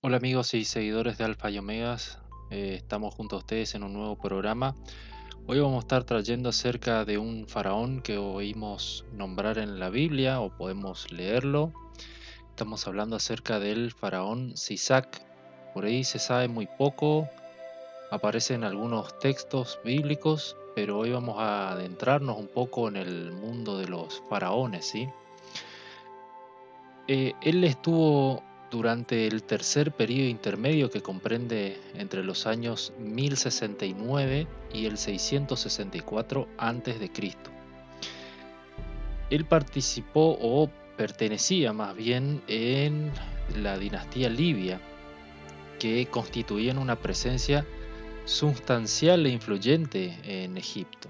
Hola amigos y seguidores de Alfa y Omegas, estamos junto a ustedes en un nuevo programa. Hoy vamos a estar trayendo acerca de un faraón que oímos nombrar en la Biblia o podemos leerlo. Estamos hablando acerca del faraón Sisac. Por ahí se sabe muy poco, aparecen algunos textos bíblicos, pero hoy vamos a adentrarnos un poco en el mundo de los faraones, ¿sí? Él estuvo durante el tercer periodo intermedio que comprende entre los años 1069 y el 664 a.C. Él participó o pertenecía más bien en la dinastía libia, que constituían una presencia sustancial e influyente en Egipto.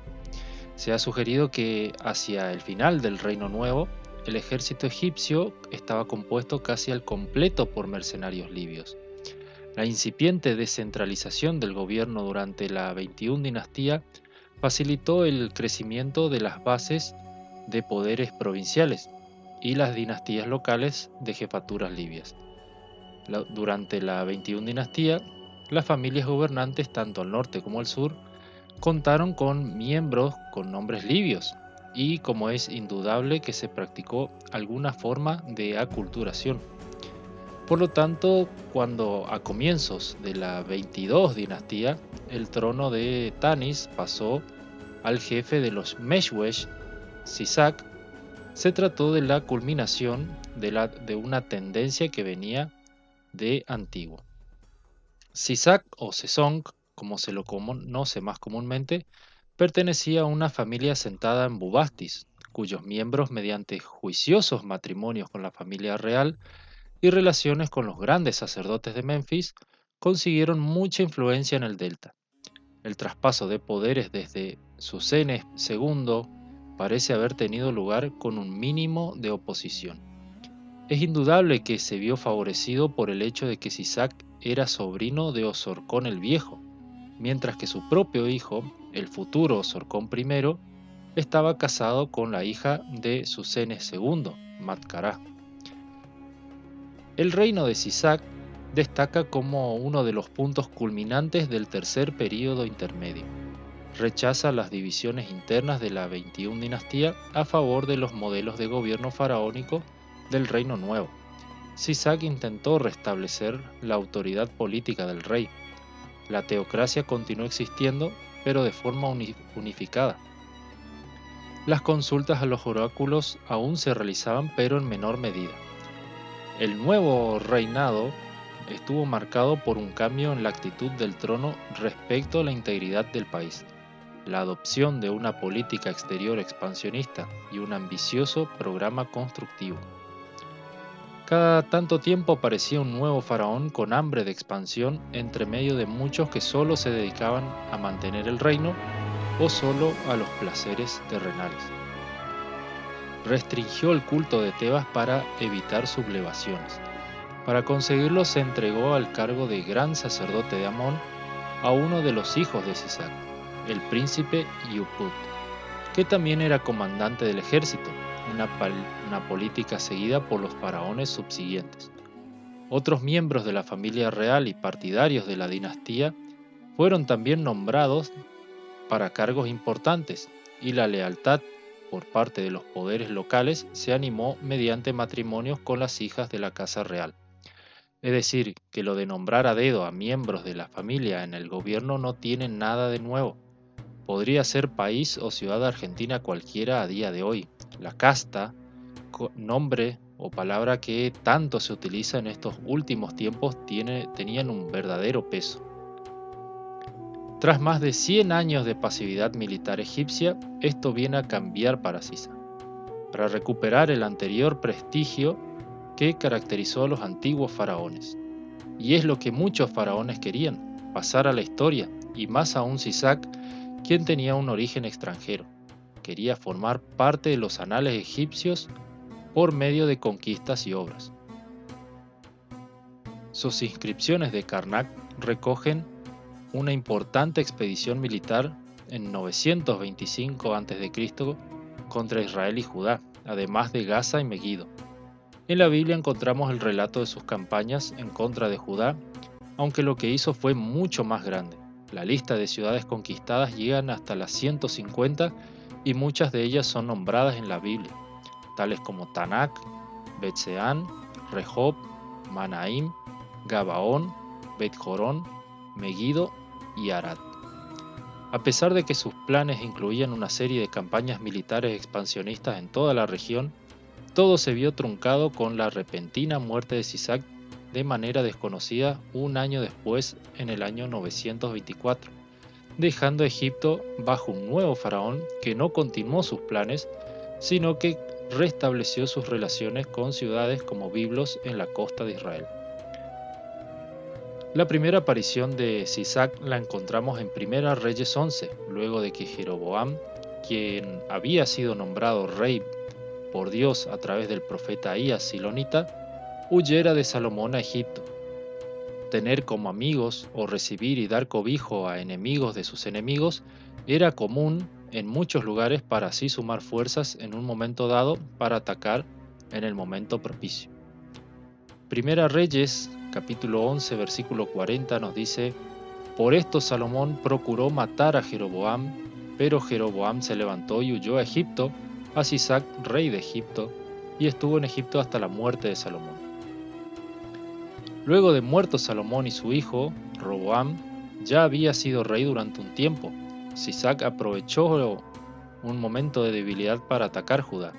Se ha sugerido que hacia el final del Reino Nuevo, el ejército egipcio estaba compuesto casi al completo por mercenarios libios. La incipiente descentralización del gobierno durante la 21 dinastía facilitó el crecimiento de las bases de poderes provinciales y las dinastías locales de jefaturas libias. Durante la 21 dinastía, las familias gobernantes, tanto al norte como al sur, contaron con miembros con nombres libios y como es indudable que se practicó alguna forma de aculturación. Por lo tanto, cuando a comienzos de la 22 dinastía el trono de Tanis pasó al jefe de los Meshwesh, Sisac, se trató de la culminación de una tendencia que venía de antiguo. Sisac o Sesong, como se lo conoce más comúnmente, pertenecía a una familia asentada en Bubastis, cuyos miembros, mediante juiciosos matrimonios con la familia real y relaciones con los grandes sacerdotes de Memphis, consiguieron mucha influencia en el delta. El traspaso de poderes desde Susenes II parece haber tenido lugar con un mínimo de oposición. Es indudable que se vio favorecido por el hecho de que Sisac era sobrino de Osorcón el Viejo, mientras que su propio hijo, el futuro Osorcón I, estaba casado con la hija de Susenes II, Matkará. El reino de Sisac destaca como uno de los puntos culminantes del tercer período intermedio. Rechaza las divisiones internas de la 21 dinastía a favor de los modelos de gobierno faraónico del Reino Nuevo. Sisac intentó restablecer la autoridad política del rey. La teocracia continuó existiendo, pero de forma unificada. Las consultas a los oráculos aún se realizaban, pero en menor medida. El nuevo reinado estuvo marcado por un cambio en la actitud del trono respecto a la integridad del país, la adopción de una política exterior expansionista y un ambicioso programa constructivo. Cada tanto tiempo aparecía un nuevo faraón con hambre de expansión entre medio de muchos que solo se dedicaban a mantener el reino o solo a los placeres terrenales. Restringió el culto de Tebas para evitar sublevaciones. Para conseguirlo se entregó al cargo de gran sacerdote de Amón a uno de los hijos de Sisac, el príncipe Yuput, que también era comandante del ejército, una política seguida por los faraones subsiguientes. Otros miembros de la familia real y partidarios de la dinastía fueron también nombrados para cargos importantes, y la lealtad por parte de los poderes locales se animó mediante matrimonios con las hijas de la casa real. Es decir, que lo de nombrar a dedo a miembros de la familia en el gobierno no tiene nada de nuevo. Podría ser país o ciudad argentina cualquiera a día de hoy. La casta, nombre o palabra que tanto se utiliza en estos últimos tiempos, tenían un verdadero peso. Tras más de 100 años de pasividad militar egipcia, esto viene a cambiar para Sisa, para recuperar el anterior prestigio que caracterizó a los antiguos faraones. Y es lo que muchos faraones querían, pasar a la historia, y más aún Sisac, quien tenía un origen extranjero. Quería formar parte de los anales egipcios por medio de conquistas y obras. Sus inscripciones de Karnak recogen una importante expedición militar en 925 a.C. contra Israel y Judá, además de Gaza y Megido. En la Biblia encontramos el relato de sus campañas en contra de Judá, aunque lo que hizo fue mucho más grande. La lista de ciudades conquistadas llegan hasta las 150 y muchas de ellas son nombradas en la Biblia, tales como Tanak, Bet-Seán, Rehob, Manaim, Gabaón, Bet-Jorón, Megiddo y Arad. A pesar de que sus planes incluían una serie de campañas militares expansionistas en toda la región, todo se vio truncado con la repentina muerte de Sisac de manera desconocida un año después, en el año 924, dejando a Egipto bajo un nuevo faraón que no continuó sus planes, sino que restableció sus relaciones con ciudades como Biblos en la costa de Israel. La primera aparición de Sisac la encontramos en Primera Reyes 11, luego de que Jeroboam, quien había sido nombrado rey por Dios a través del profeta Ahías silonita, huyera de Salomón a Egipto. Tener como amigos o recibir y dar cobijo a enemigos de sus enemigos era común en muchos lugares para así sumar fuerzas en un momento dado para atacar en el momento propicio. Primera Reyes, capítulo 11, versículo 40 nos dice: Por esto Salomón procuró matar a Jeroboam, pero Jeroboam se levantó y huyó a Egipto, a Sisac, rey de Egipto, y estuvo en Egipto hasta la muerte de Salomón. Luego de muerto Salomón y su hijo, Roboam, ya había sido rey durante un tiempo. Sisac aprovechó un momento de debilidad para atacar Judá.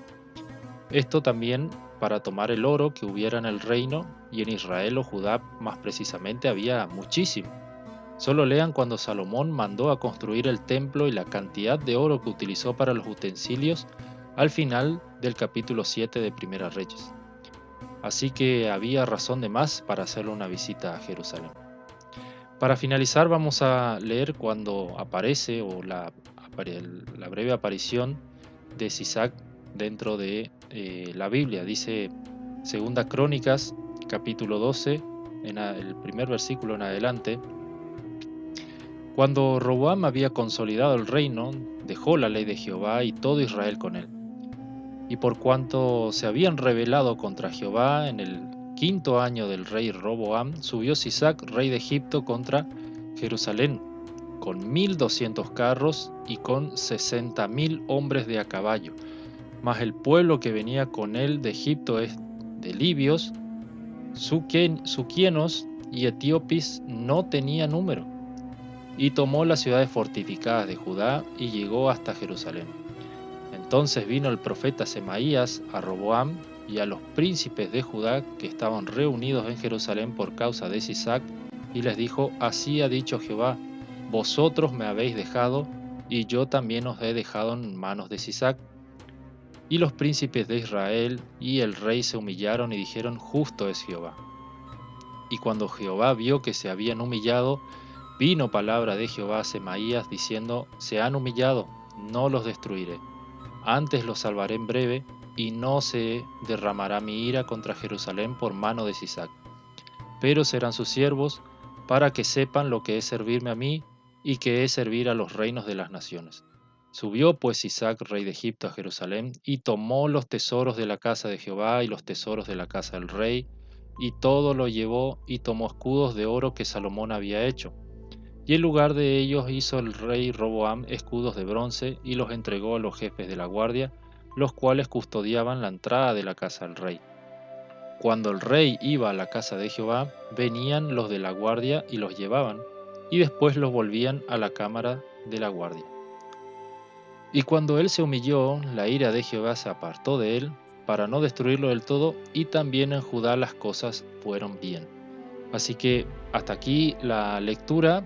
Esto también para tomar el oro que hubiera en el reino, y en Israel o Judá más precisamente había muchísimo. Solo lean cuando Salomón mandó a construir el templo y la cantidad de oro que utilizó para los utensilios al final del capítulo 7 de Primera Reyes. Así que había razón de más para hacerle una visita a Jerusalén. Para finalizar vamos a leer cuando aparece la breve aparición de Sisac dentro de la Biblia. Dice Segunda Crónicas, capítulo 12, en el primer versículo en adelante: Cuando Roboam había consolidado el reino, dejó la ley de Jehová y todo Israel con él. Y por cuanto se habían rebelado contra Jehová en el 5.º año del rey Roboam, subió Sisac, rey de Egipto, contra Jerusalén, con 1.200 carros y con 60.000 hombres de a caballo. Mas el pueblo que venía con él de Egipto es de libios, suquienos y etíopes no tenía número. Y tomó las ciudades fortificadas de Judá y llegó hasta Jerusalén. Entonces vino el profeta Semaías a Roboam y a los príncipes de Judá que estaban reunidos en Jerusalén por causa de Sisac, y les dijo: Así ha dicho Jehová, vosotros me habéis dejado, y yo también os he dejado en manos de Sisac. Y los príncipes de Israel y el rey se humillaron y dijeron: Justo es Jehová. Y cuando Jehová vio que se habían humillado, vino palabra de Jehová a Semaías diciendo: Se han humillado, no los destruiré. Antes los salvaré en breve, y no se derramará mi ira contra Jerusalén por mano de Sisac. Pero serán sus siervos, para que sepan lo que es servirme a mí, y que es servir a los reinos de las naciones. Subió pues Sisac, rey de Egipto, a Jerusalén, y tomó los tesoros de la casa de Jehová y los tesoros de la casa del rey, y todo lo llevó, y tomó escudos de oro que Salomón había hecho. Y en lugar de ellos hizo el rey Roboam escudos de bronce y los entregó a los jefes de la guardia, los cuales custodiaban la entrada de la casa del rey. Cuando el rey iba a la casa de Jehová, venían los de la guardia y los llevaban, y después los volvían a la cámara de la guardia. Y cuando él se humilló, la ira de Jehová se apartó de él, para no destruirlo del todo, y también en Judá las cosas fueron bien. Así que hasta aquí la lectura.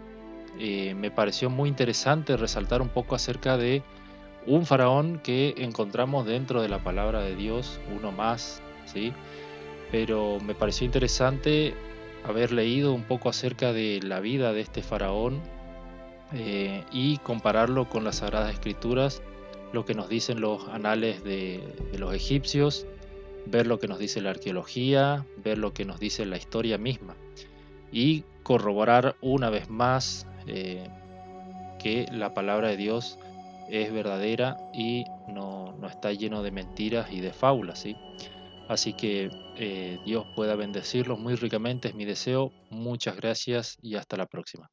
Me pareció muy interesante resaltar un poco acerca de un faraón que encontramos dentro de la palabra de Dios, uno más, ¿sí? Pero me pareció interesante haber leído un poco acerca de la vida de este faraón y compararlo con las Sagradas Escrituras, lo que nos dicen los anales de los egipcios, ver lo que nos dice la arqueología, ver lo que nos dice la historia misma y corroborar una vez más que la palabra de Dios es verdadera y no está lleno de mentiras y de fábulas, ¿sí? Así que Dios pueda bendecirlos muy ricamente, es mi deseo. Muchas gracias y hasta la próxima.